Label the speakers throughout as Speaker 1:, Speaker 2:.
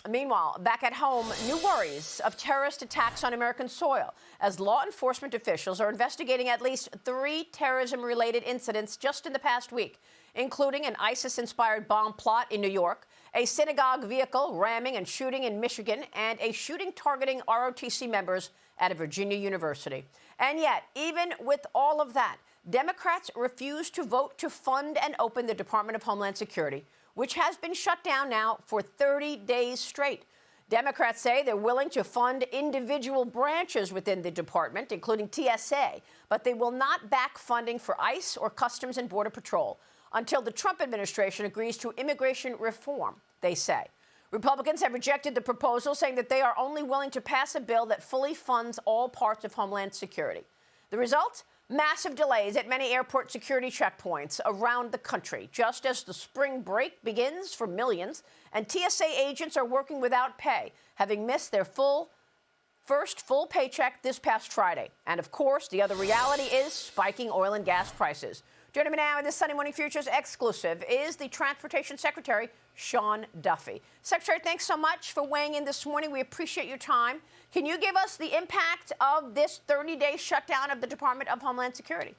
Speaker 1: Meanwhile, back at home, new worries of terrorist attacks on American soil as law enforcement officials are investigating at least 3 terrorism-related incidents just in the past week, including an ISIS-inspired bomb plot in New York, a synagogue vehicle ramming and shooting in Michigan, and a shooting targeting ROTC members at a Virginia university. And yet, even with all of that, Democrats refuse to vote to fund and open the Department of Homeland Security, which has been shut down now for 30 days straight. Democrats say they're willing to fund individual branches within the department, including TSA, but they will not back funding for ICE or Customs and Border Patrol until the Trump administration agrees to immigration reform, they say. Republicans have rejected the proposal, saying that they are only willing to pass a bill that fully funds all parts of Homeland Security. The result? Massive delays at many airport security checkpoints around the country, just as the spring break begins for millions, and TSA agents are working without pay, having missed their first full paycheck this past Friday. And of course, the other reality is spiking oil and gas prices. Joining me now in this Sunday Morning Futures exclusive is the Transportation Secretary, Sean Duffy. Secretary, thanks so much for weighing in this morning. We appreciate your time. Can you give us the impact of this 30-day shutdown of the Department of Homeland Security?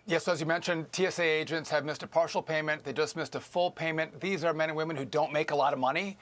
Speaker 2: Yes, as you mentioned, TSA agents have missed a partial payment. They just missed a full payment. These are men and women who don't make a lot of money.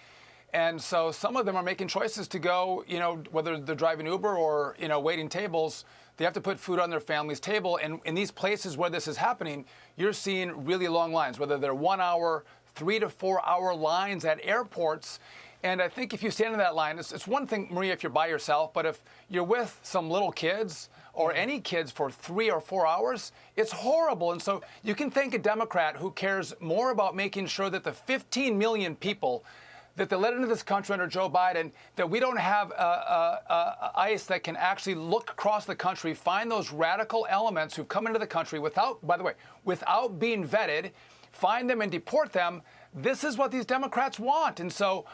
Speaker 2: And so some of them are making choices to go, whether they're driving Uber or, waiting tables, they have to put food on their family's table. And in these places where this is happening, you're seeing really long lines, whether they're 1 hour, 3 to 4 hour lines at airports. And I think if you stand in that line, it's one thing, Maria, if you're by yourself, but if you're with some little kids or any kids for 3 or 4 hours, it's horrible. And so you can thank a Democrat who cares more about making sure that the 15 million people that they let into this country under Joe Biden, that we don't have ICE that can actually look across the country, find those radical elements who've come into the country without, by the way, without being vetted, find them and deport them. This is what these Democrats want. And so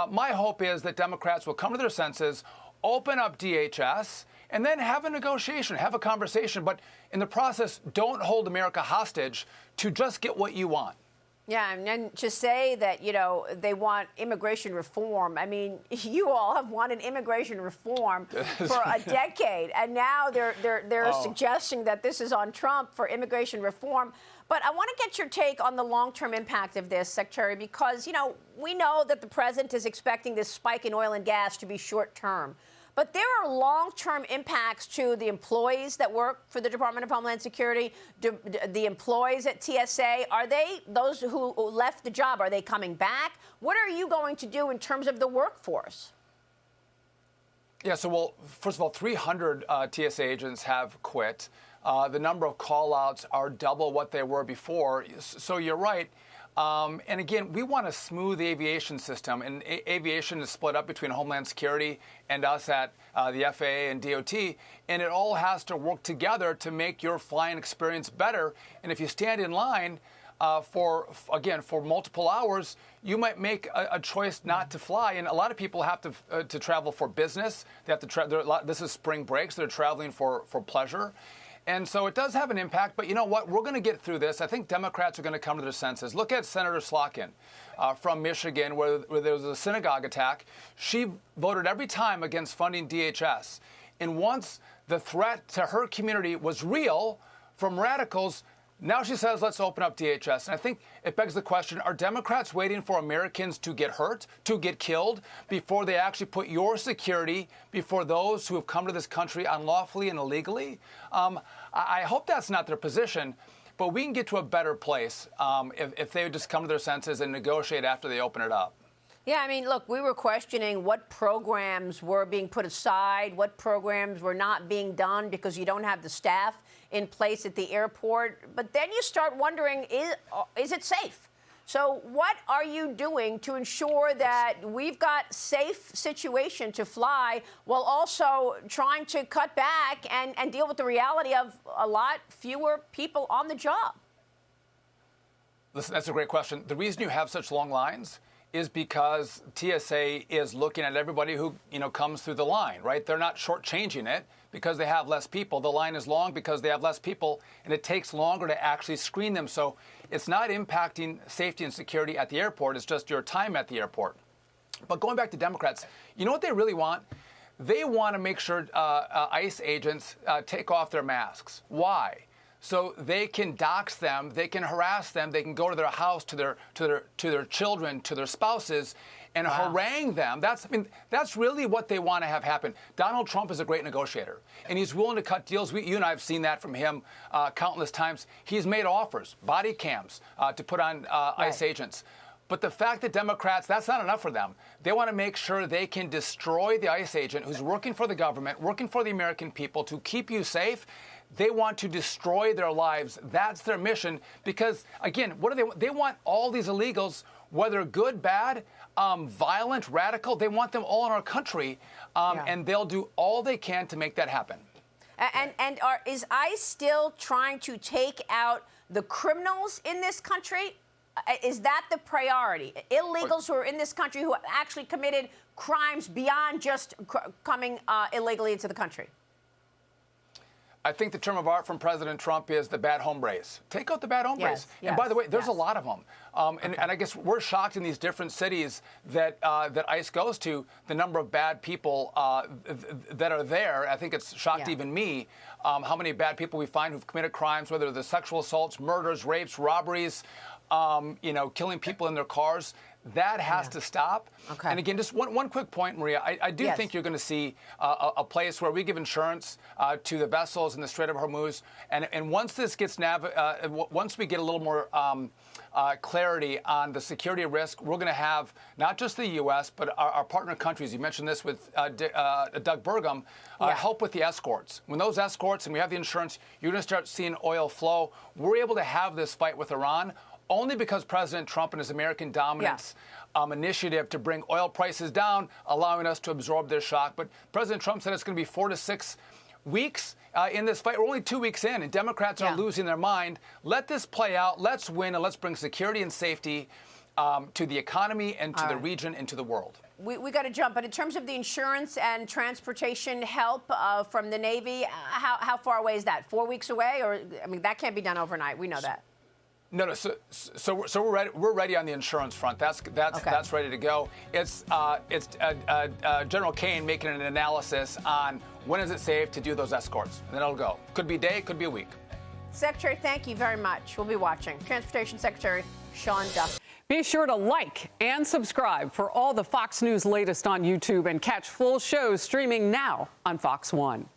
Speaker 2: my hope is that Democrats will come to their senses, open up DHS, and then have a negotiation, have a conversation. But in the process, don't hold America hostage to just get what you want.
Speaker 1: Yeah, and then to say that, they want immigration reform. I mean, you all have wanted immigration reform for a decade, and now they're suggesting that this is on Trump for immigration reform. But I want to get your take on the long-term impact of this, Secretary, because, we know that the president is expecting this spike in oil and gas to be short-term. But there are long-term impacts to the employees that work for the Department of Homeland Security, the employees at TSA. Are they, those who left the job, are they coming back? What are you going to do in terms of the workforce?
Speaker 2: Yeah, so, first of all, 300 TSA agents have quit. The number of call-outs are double what they were before. So you're right. And again, we want a smooth aviation system, and aviation is split up between Homeland Security and us at the FAA and DOT, and it all has to work together to make your flying experience better. And if you stand in line for multiple hours, you might make a choice not to fly. And a lot of people have to travel for business. They have to this is spring break, so they're traveling for pleasure. And so it does have an impact, but you know what? We're going to get through this. I think Democrats are going to come to their senses. Look at Senator Slotkin from Michigan, where there was a synagogue attack. She voted every time against funding DHS. And once the threat to her community was real from radicals, now she says, let's open up DHS. And I think it begs the question, are Democrats waiting for Americans to get hurt, to get killed, before they actually put your security before those who have come to this country unlawfully and illegally? I hope that's not their position, but we can get to a better place if they would just come to their senses and negotiate after they open it up.
Speaker 1: Yeah, I mean, look, we were questioning what programs were being put aside, what programs were not being done because you don't have the staff in place at the airport. But then you start wondering, is it safe? So what are you doing to ensure that we've got safe situation to fly while also trying to cut back and deal with the reality of a lot fewer people on the job?
Speaker 2: Listen, that's a great question. The reason you have such long lines is because TSA is looking at everybody who, comes through the line, right? They're not shortchanging it because they have less people. The line is long because they have less people, and it takes longer to actually screen them. So it's not impacting safety and security at the airport. It's just your time at the airport. But going back to Democrats, you know what they really want? They want to make sure ICE agents take off their masks. Why? So they can dox them, they can harass them, they can go to their house, to their children, to their spouses, and harangue them. That's really what they want to have happen. Donald Trump is a great negotiator, and he's willing to cut deals. You and I have seen that from him countless times. He's made offers, body cams, to put on ICE agents. But the fact that Democrats, that's not enough for them. They want to make sure they can destroy the ICE agent who's working for the government, working for the American people to keep you safe. They want to destroy their lives. That's their mission. Because, again, what do they want all these illegals, whether good, bad, violent, radical, they want them all in our country. And they'll do all they can to make that happen.
Speaker 1: And is ICE still trying to take out the criminals in this country? Is that the priority? Illegals who are in this country who have actually committed crimes beyond just coming illegally into the country?
Speaker 2: I think the term of art from President Trump is the bad hombres. Take out the bad hombres.
Speaker 1: Yes,
Speaker 2: and by the way, there's a lot of them. And I guess we're shocked in these different cities that ICE goes to, the number of bad people that are there. I think it's shocked even me how many bad people we find who've committed crimes, whether they're sexual assaults, murders, rapes, robberies, killing people in their cars. That has to stop. Okay. And again, just one quick point, Maria. I do think you're going to see a place where we give insurance to the vessels in the Strait of Hormuz. And once this gets once we get a little more clarity on the security risk, we're going to have not just the U.S., but our partner countries. You mentioned this with Doug Burgum, help with the escorts. When those escorts and we have the insurance, you're going to start seeing oil flow. We're able to have this fight with Iran only because President Trump and his American dominance initiative to bring oil prices down, allowing us to absorb their shock. But President Trump said it's going to be 4 to 6 weeks in this fight. We're only 2 weeks in, and Democrats are losing their mind. Let this play out. Let's win, and let's bring security and safety to the economy and to the region and to the world.
Speaker 1: We got to jump. But in terms of the insurance and transportation help from the Navy, how far away is that? 4 weeks away? Or, I mean, that can't be done overnight. We know that.
Speaker 2: No. So we're ready. We're ready on the insurance front. That's ready to go. It's General Kane making an analysis on when is it safe to do those escorts, and then it'll go. Could be a day, could be a week.
Speaker 1: Secretary, thank you very much. We'll be watching. Transportation Secretary Sean Duffy.
Speaker 3: Be sure to like and subscribe for all the Fox News latest on YouTube and catch full shows streaming now on Fox One.